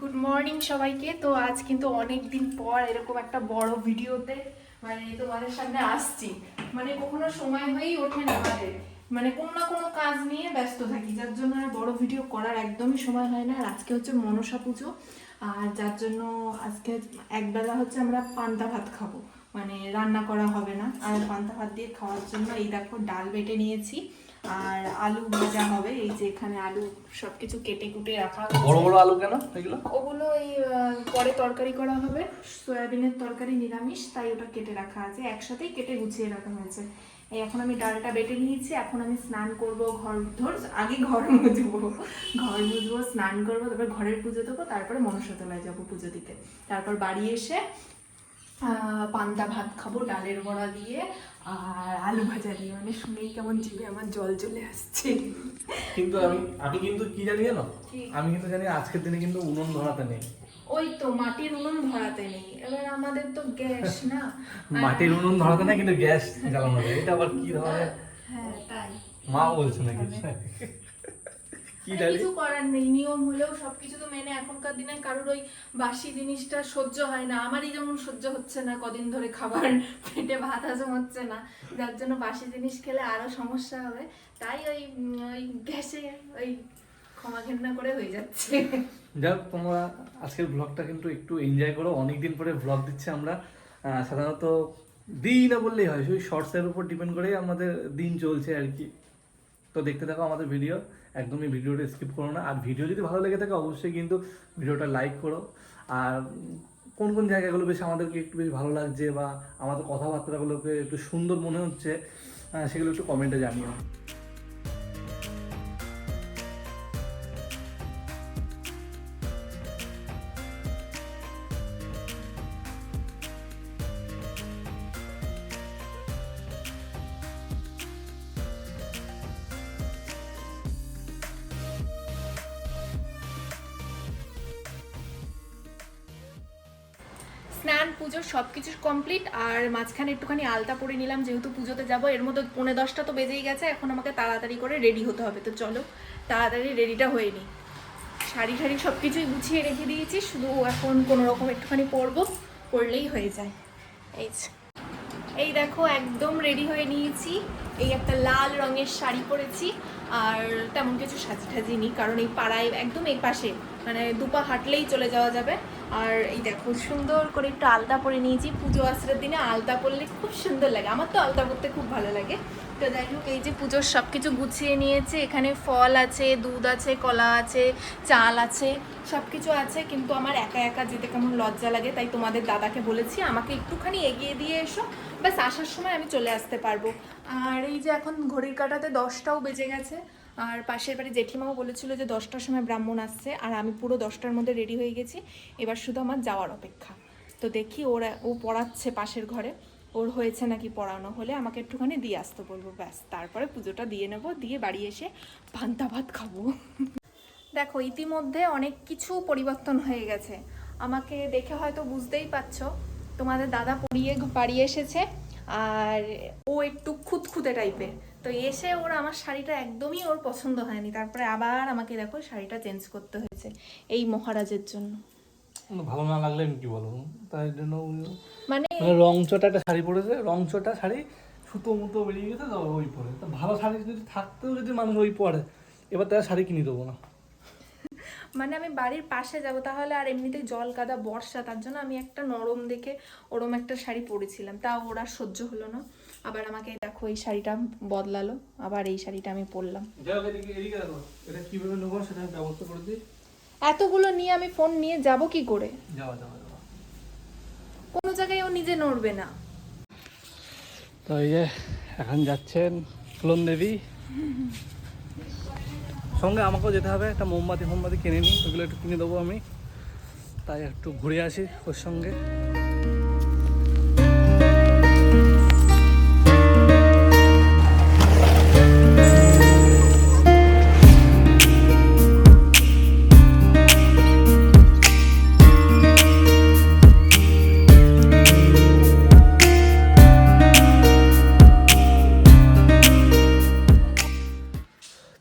Good morning সবাইকে। তো আজ কিন্তু অনেক দিন পর এরকম একটা বড় ভিডিওতে তোমাদের সামনে আসছি। কখনো সময় হয়েই ওঠে না আমাদের, কোনো না কোনো কাজ নিয়ে ব্যস্ত থাকি, যার জন্য আর বড় ভিডিও করার একদমই সময় হয় না। আর আজকে হচ্ছে মনসা পুজো, আর যার জন্য আজকে একবেলা হচ্ছে আমরা পান্তা ভাত খাবো, রান্না করা হবে না। আর পান্তা ভাত দিয়ে খাওয়ার জন্য এই দেখো ডাল বেটে নিয়েছি, আর আলু ভাজা হবে। এই যে এখানে আলু সবকিছু কেটে কুটে রাখা হয়েছে। বড় বড় আলু কেন এগুলো? ওগুলো এই পরে তরকারি করা হবে, সয়াবিনের তরকারি, নিরামিষ, তাই ওটা কেটে রাখা আছে, একসাথেই কেটে গুছিয়ে রাখা হয়েছে। এই এখন আমি ডালটা বেটে নিয়েছি, এখন আমি স্নান করব, আগে ঘর মুছবো, স্নান করবো, তারপর ঘরের পুজো দেবো, তারপরে মনসাতলায় যাবো পুজো দিতে। তারপর বাড়ি এসে পান্তা ভাত খাবো ডালের বড়া দিয়ে আর আলু ভাজা দিয়ে। শুনেই কেমন জিভে আমার জল চলে আসছে। কিন্তু আমি কিন্তু কি জানি জানো, আমি কিন্তু জানি আজকের দিনে কিন্তু উনুন ধরাতে নেই। ওই তো মাটির উনুন ধরাতে নেই, এবার আমাদের তো গ্যাস না। মাটির উনুন ধরাতে নেই কিন্তু গ্যাস জ্বালানো যায়, এটা আবার কি ধরনের? হ্যাঁ তাই মা বলছে নাকি? কি জানি, কিছু করার নেই, নিয়ম হলেও সবকিছু তো মেনে এখনকার দিনে কারোর ওই বাসি জিনিসটা সহ্য হয় না। আমারই যেমন সহ্য হচ্ছে না, কদিন ধরে খাবার পেটে ভাত হজম হচ্ছে না, যার জন্য বাসি জিনিস খেলে আরো সমস্যা হবে। তাই ওই গ্যাসে ওই ক্ষমা ঘেন্না করে হয়ে যাচ্ছে। যাক, তোমরা আজকের ব্লগটা কিন্তু একটু এনজয় করো। অনেকদিন পরে ব্লগ দিচ্ছি আমরা। সাধারণত দিই না বললেই হয়, ওই শর্টসের উপর ডিপেন্ড করেই আমাদের দিন চলছে আর কি। তো দেখতে থাকো আমাদের ভিডিও, একদমই ভিডিওটা স্কিপ করো না। আর ভিডিও যদি ভালো লেগে থাকে অবশ্যই কিন্তু ভিডিওটা লাইক করো। আর কোন কোন জায়গাগুলো বেশ আমাদেরকে একটু বেশি ভালো লাগছে বা আমাদের কথাবার্তাগুলোকে একটু সুন্দর মনে হচ্ছে, সেগুলো একটু কমেন্টে জানিও। স্নান পুজো সবকিছু কমপ্লিট, আর মাঝখানে একটুখানি আলতা পরে নিলাম, যেহেতু পুজোতে যাব। এর মধ্যে 9:45 তো বেজেই গেছে, এখন আমাকে তাড়াতাড়ি করে রেডি হতে হবে। তো চলো তাড়াতাড়ি রেডিটা হয়ে নিই। শাড়ি সব কিছুই গুছিয়ে রেখে দিয়েছি, শুধু এখন কোনো রকম একটুখানি পরবো, পরলেই হয়ে যায়। এই দেখো একদম রেডি হয়ে নিয়েছি। এই একটা লাল রঙের শাড়ি পরেছি, আর তেমন কিছু সাজিনি, কারণ এই পাড়ায় একদম এই পাশে, দুপা হাঁটলেই চলে যাওয়া যাবে। আর এই দেখো সুন্দর করে একটু আলতা পরে নিয়েছি। পুজো আশ্রের দিনে আলতা পরলে খুব সুন্দর লাগে, আমার তো আলতা পরতে খুব ভালো লাগে। তো যাই হোক, এই যে পুজোর সব কিছু গুছিয়ে নিয়েছে। এখানে ফল আছে, দুধ আছে, কলা আছে, চাল আছে, সব কিছু আছে। কিন্তু আমার একা একা যেতে কেমন লজ্জা লাগে, তাই তোমাদের দাদাকে বলেছি আমাকে একটুখানি এগিয়ে দিয়ে এসো, ব্যাস আসার সময় আমি চলে আসতে পারবো। আর এই যে এখন ঘড়ির কাঁটাতে 10টাও বেজে গেছে, আর পাশের বাড়ি জেঠিমাও বলেছিল যে 10টার সময় ব্রাহ্মণ আসছে, আর আমি পুরো 10টার মধ্যে রেডি হয়ে গেছি। এবার শুধু আমার যাওয়ার অপেক্ষা। তো দেখি ও পড়াচ্ছে পাশের ঘরে, ওর হয়েছে নাকি পড়ানো, হলে আমাকে একটুখানি দিয়ে আসতে বলবো, ব্যাস তারপরে পুজোটা দিয়ে নেব, দিয়ে বাড়ি এসে পান্তা ভাত খাবো। দেখো ইতিমধ্যে অনেক কিছু পরিবর্তন হয়ে গেছে, আমাকে দেখে হয়তো বুঝতেই পারছো। তোমাদের দাদা পড়িয়ে বাড়ি এসেছে, আর ও একটু খুঁতখুঁতে টাইপের। তো এসে আমার শাড়িটা একদমই ওর পছন্দ হয়নি, তারপরে আবার আমাকে দেখো শাড়িটা চেঞ্জ করতে হয়েছে এই মহারাজের জন্য। ভালো না লাগলে আমি কি বলবো, তাই জন্য রংচটা একটা শাড়ি পরেছে, রংচটা শাড়ি সুতো মুতো বেরিয়ে গেছে, ওই পরে। তো ভালো শাড়ি যদি থাকতেও যদি মানুষ ওই পরে, এবার তার শাড়ি কিনে দেবো না। আমি বাড়ির পাশে যাব, তাহলে আর এমনিতেই জল কাদা বর্ষা, তার জন্য আমি একটা নরম দেখে ওরম একটা শাড়ি পরেছিলাম, তা ওরা সহ্য হলো না। আবার আমাকে দেখো এই শাড়িটা বদলালো, আবার এই শাড়িটা আমি পরলাম। এটা কিভাবে নেবো সেটা ব্যবস্থা করে দিই। এতগুলো নিয়ে আমি ফোন নিয়ে যাব কি করে? যাওয়া কোনো জায়গায় ও নিজে নড়বে না। তো এই যে এখন যাচ্ছেন ফুলন দেবী, সঙ্গে আমাকেও যেতে হবে। একটা মোমবাতি কিনে নিই, ওগুলো একটু কিনে দেবো আমি, তাই একটু ঘুরে আসি ওর সঙ্গে।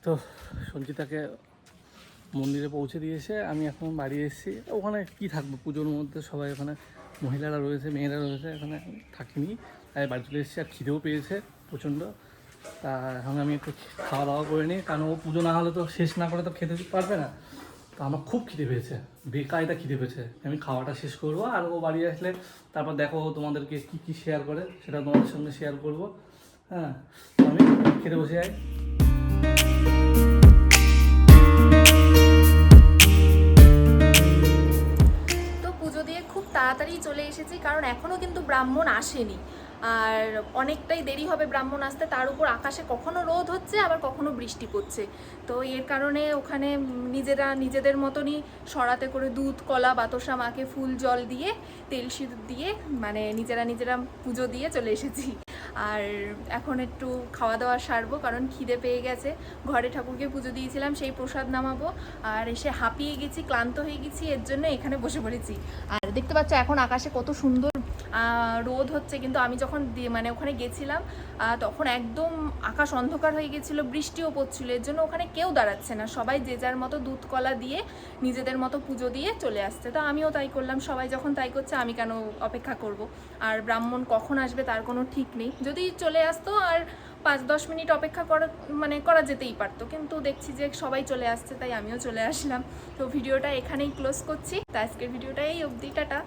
তো সঞ্চিতাকে মন্দিরে পৌঁছে দিয়েছে, আমি এখন বাড়ি এসেছি। ওখানে কি থাকবো, পুজোর মধ্যে সবাই ওখানে মহিলারা রয়েছে, মেয়েরা রয়েছে, এখানে থাকিনি, তাই বাড়ি চলে এসেছি। আর খিদেও পেয়েছে প্রচণ্ড। তা এখন আমি একটু খাওয়া দাওয়া করে নিই, কারণ ও পুজো না হলে তো শেষ না করে তো খেতে পারবে না। তো আমার খুব খিদে পেয়েছে, বেকায়দা খিদে পেয়েছে। আমি খাওয়াটা শেষ করবো, আর ও বাড়ি আসলে তারপর দেখো তোমাদেরকে কী কী শেয়ার করে সেটা তোমাদের সঙ্গে শেয়ার করবো। হ্যাঁ, আমি খেতে বসে যাই। তো পুজো দিয়ে খুব তাড়াতাড়ি চলে এসেছি, কারণ এখনও কিন্তু ব্রাহ্মণ আসেনি, আর অনেকটাই দেরি হবে ব্রাহ্মণ আসতে। তার উপর আকাশে কখনো রোদ হচ্ছে, আবার কখনো বৃষ্টি পড়ছে। তো এর কারণে ওখানে নিজেদের মতনই সরাতে করে দুধ, কলা, বাতাসা মাকে ফুল জল দিয়ে তেল সিঁদুর দিয়ে মানে নিজেরা পুজো দিয়ে চলে এসেছি। আর এখন একটু খাওয়া দাওয়া সারবো, কারণ খিদে পেয়ে গেছে। ঘরে ঠাকুরকে পুজো দিয়েছিলাম, সেই প্রসাদ নামাবো। আর এসে হাঁপিয়ে গেছি, ক্লান্ত হয়ে গেছি, এর জন্য এখানে বসে পড়েছি। আর দেখতে পাচ্ছ এখন আকাশে কত সুন্দর রোদ হচ্ছে, কিন্তু আমি যখন মানে ওখানে গেছিলাম তখন একদম আকাশ অন্ধকার হয়ে গেছিলো, বৃষ্টিও পড়ছিল। এর জন্য ওখানে কেউ দাঁড়াচ্ছে না, সবাই যে যার মতো দুধ কলা দিয়ে নিজেদের মতো পুজো দিয়ে চলে আসছে। তো আমিও তাই করলাম, সবাই যখন তাই করছে আমি কেন অপেক্ষা করব। আর ব্রাহ্মণ কখন আসবে তার কোনো ঠিক নেই, যদি চলে আসতো আর 5-10 মিনিট অপেক্ষা করা যেতেই পারতো, কিন্তু দেখছি যে সবাই চলে আসছে, তাই আমিও চলে আসলাম। তো ভিডিওটা এখানেই ক্লোজ করছি। তো আজকের ভিডিওটা এই অবধি, টাটা।